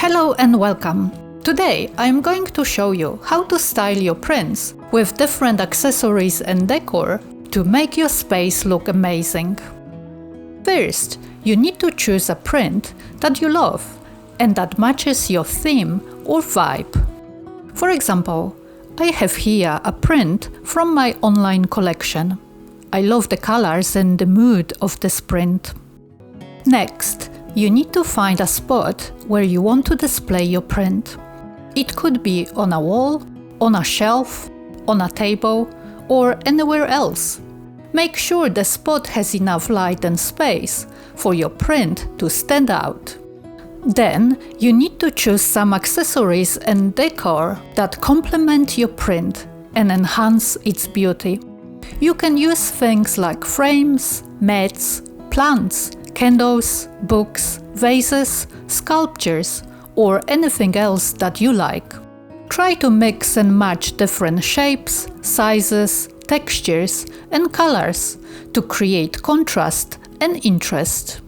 Hello and welcome! Today I'm going to show you how to style your prints with different accessories and decor to make your space look amazing. First, you need to choose a print that you love and that matches your theme or vibe. For example, I have here a print from my online collection. I love the colors and the mood of this print. Next, you need to find a spot where you want to display your print. It could be on a wall, on a shelf, on a table, or anywhere else. Make sure the spot has enough light and space for your print to stand out. Then, you need to choose some accessories and decor that complement your print and enhance its beauty. You can use things like frames, mats, plants, candles, books, vases, sculptures, or anything else that you like. Try to mix and match different shapes, sizes, textures, and colors to create contrast and interest.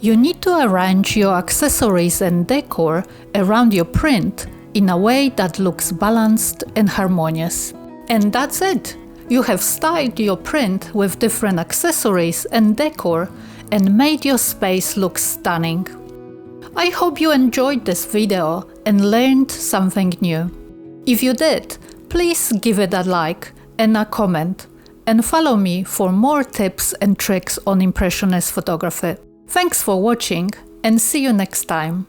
You need to arrange your accessories and decor around your print in a way that looks balanced and harmonious. And that's it! You have styled your print with different accessories and decor and made your space look stunning. I hope you enjoyed this video and learned something new. If you did, please give it a like and a comment, and follow me for more tips and tricks on Impressionist photography. Thanks for watching and see you next time.